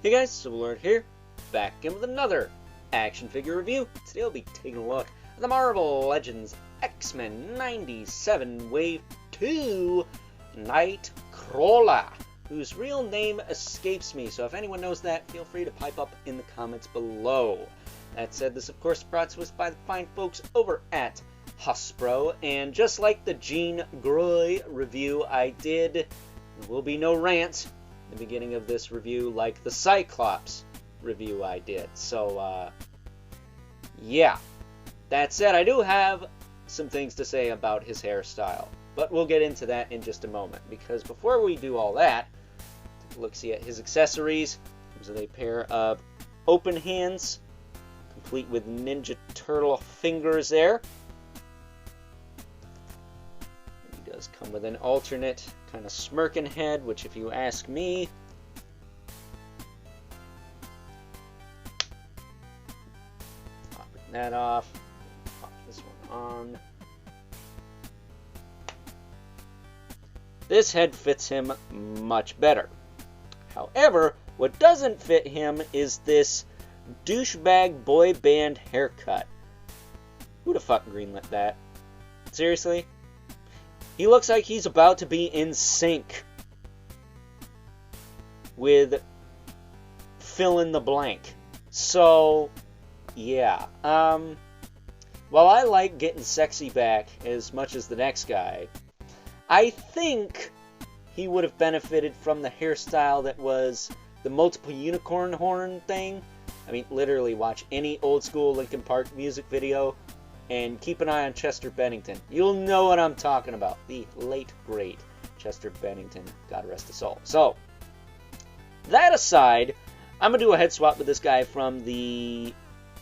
Hey guys, Civilord here, back again with another action figure review. Today I'll be taking a look at the Marvel Legends X-Men 97 Wave 2 Nightcrawler, whose real name escapes me, so if anyone knows that, feel free to pipe up in the comments below. That said, this of course brought to us by the fine folks over at Hasbro, and just like the Jean Grey review I did, there will be no rant the beginning of this review like the Cyclops review I did. So, yeah. That said, I do have some things to say about his hairstyle, but we'll get into that in just a moment, because before we do all that, take a look-see at his accessories. Comes with a pair of open hands, complete with Ninja Turtle fingers there. He does come with an alternate kind of smirking head, which if you ask me, popping that off, pop this one on. This head fits him much better. However, what doesn't fit him is this douchebag boy band haircut. Who the fuck greenlit that? Seriously? He looks like he's about to be in sync with fill in the blank. So, yeah. While I like getting sexy back as much as the next guy, I think he would have benefited from the hairstyle that was the multiple unicorn horn thing. I mean, literally watch any old school Linkin Park music video and keep an eye on Chester Bennington. You'll know what I'm talking about. The late, great Chester Bennington. God rest his soul. So, that aside, I'm going to do a head swap with this guy from the,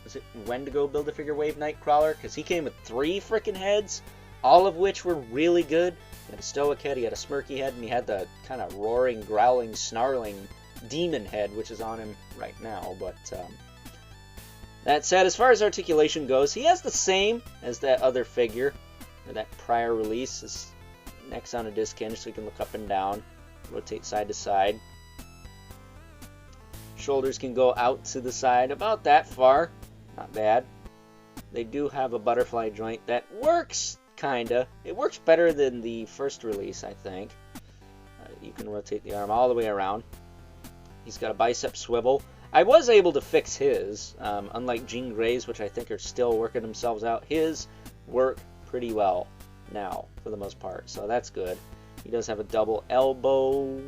was it Wendigo Build-A-Figure Wave Nightcrawler? Because he came with 3 freaking heads, all of which were really good. He had a stoic head, he had a smirky head, and he had the kind of roaring, growling, snarling demon head, which is on him right now. But, that said, as far as articulation goes, he has the same as that other figure, or that prior release. His neck's on a disc hinge, so he can look up and down, rotate side to side. Shoulders can go out to the side about that far. Not bad. They do have a butterfly joint that works, kinda. It works better than the first release, I think. You can rotate the arm all the way around. He's got a bicep swivel. I was able to fix his, unlike Jean Grey's, which I think are still working themselves out. His work pretty well now, for the most part, so that's good. He does have a double elbow.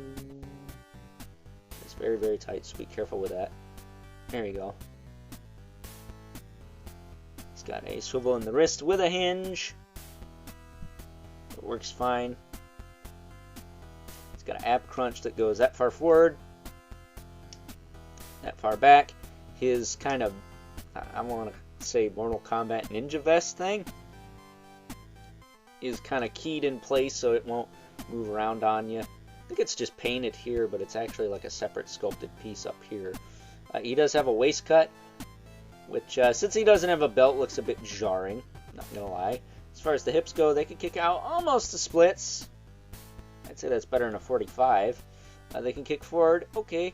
It's very, very tight, so be careful with that. There you go. He's got a swivel in the wrist with a hinge. It works fine. He's got an ab crunch that goes that far forward, that far back. His kind of, I want to say Mortal Kombat Ninja Vest thing is kind of keyed in place so it won't move around on you. I think it's just painted here, but it's actually like a separate sculpted piece up here. He does have a waist cut, which since he doesn't have a belt, looks a bit jarring, not gonna lie. As far as the hips go, they can kick out almost to splits. I'd say that's better than a 45. They can kick forward, okay.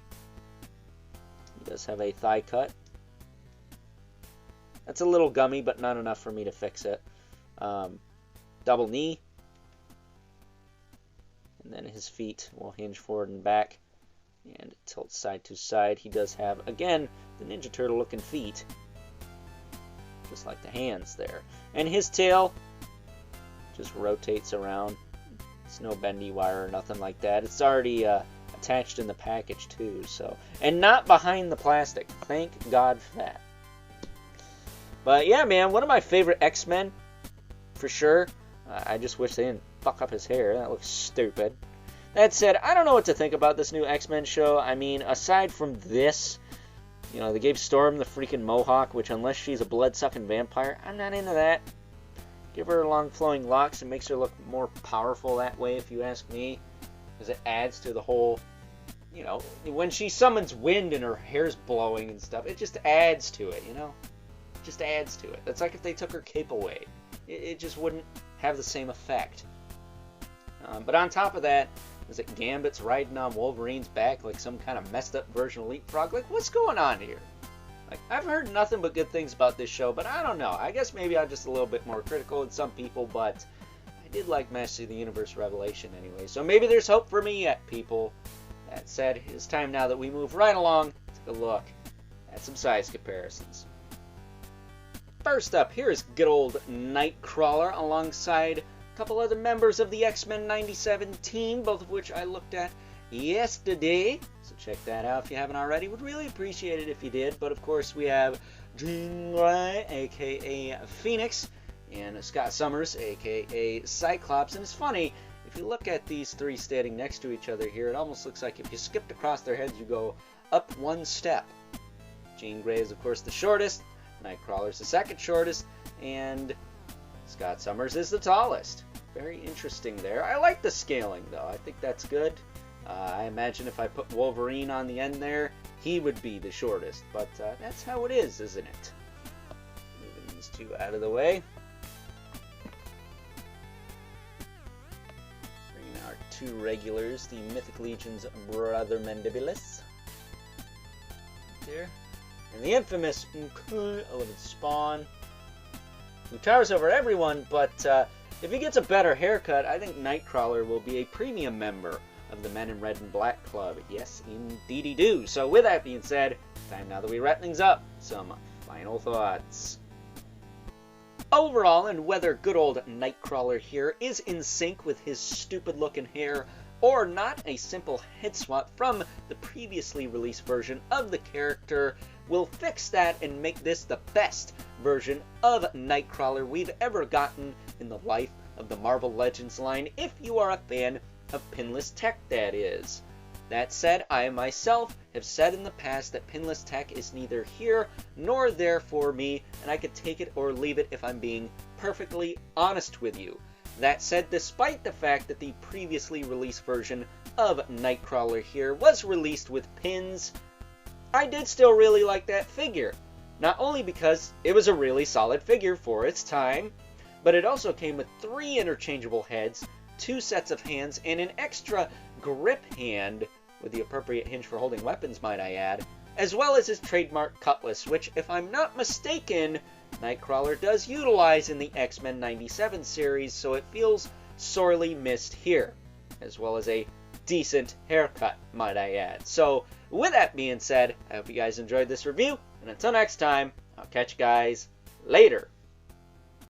He does have a thigh cut. That's a little gummy, but not enough for me to fix it. Double knee. And then his feet will hinge forward and back and tilt side to side. He does have, again, the Ninja Turtle looking feet, just like the hands there. And his tail just rotates around. It's no bendy wire or nothing like that. It's already attached in the package too, so, and not behind the plastic. Thank God for that. But yeah, man, one of my favorite X-Men for sure. I just wish they didn't fuck up his hair. That looks stupid. That said, I don't know what to think about this new X-Men show. I mean, aside from this, you know, they gave Storm the freaking mohawk, which unless she's a blood-sucking vampire, I'm not into that. Give her long flowing locks. It makes her look more powerful that way, if you ask me, because it adds to the whole, you know, when she summons wind and her hair's blowing and stuff, it just adds to it, you know? It just adds to it. That's like if they took her cape away. It just wouldn't have the same effect. But on top of that, Is it Gambit's riding on Wolverine's back like some kind of messed up version of Leapfrog? Like, what's going on here? Like, I've heard nothing but good things about this show, but I don't know. I guess maybe I'm just a little bit more critical than some people, but I did like Master of the Universe Revelation anyway. So maybe there's hope for me yet, people. That said, it's time now that we move right along to take a look at some size comparisons. First up, here is good old Nightcrawler alongside a couple other members of the X-Men 97 team, both of which I looked at yesterday. So check that out if you haven't already. Would really appreciate it if you did. But of course we have Jean Grey, aka Phoenix, and Scott Summers, aka Cyclops. And it's funny, if you look at these three standing next to each other here, it almost looks like if you skipped across their heads, you go up one step. Jean Grey is of course the shortest, Nightcrawler's the second shortest, and Scott Summers is the tallest. Very interesting there. I like the scaling though. I think that's good. I imagine if I put Wolverine on the end there, he would be the shortest. But that's how it is, isn't it? Moving these two out of the way. Bringing our two regulars, the Mythic Legion's Brother Mandibulus. There. And the infamous 11 Spawn, who towers over everyone, but if he gets a better haircut, I think Nightcrawler will be a premium member of the Men in Red and Black Club. Yes, indeedy do. So with that being said, time now that we wrap things up, some final thoughts. Overall, and whether good old Nightcrawler here is in sync with his stupid looking hair or not, a simple head swap from the previously released version of the character will fix that and make this the best version of Nightcrawler we've ever gotten in the life of the Marvel Legends line, if you are a fan of pinless tech, that is. That said, I myself have said in the past that pinless tech is neither here nor there for me, and I could take it or leave it if I'm being perfectly honest with you. That said, despite the fact that the previously released version of Nightcrawler here was released with pins, I did still really like that figure. Not only because it was a really solid figure for its time, but it also came with 3 interchangeable heads, 2 sets of hands, and an extra grip hand with the appropriate hinge for holding weapons, might I add, as well as his trademark cutlass, which, if I'm not mistaken, Nightcrawler does utilize in the X-Men 97 series, so it feels sorely missed here, as well as a decent haircut, might I add. So, with that being said, I hope you guys enjoyed this review, and until next time, I'll catch you guys later.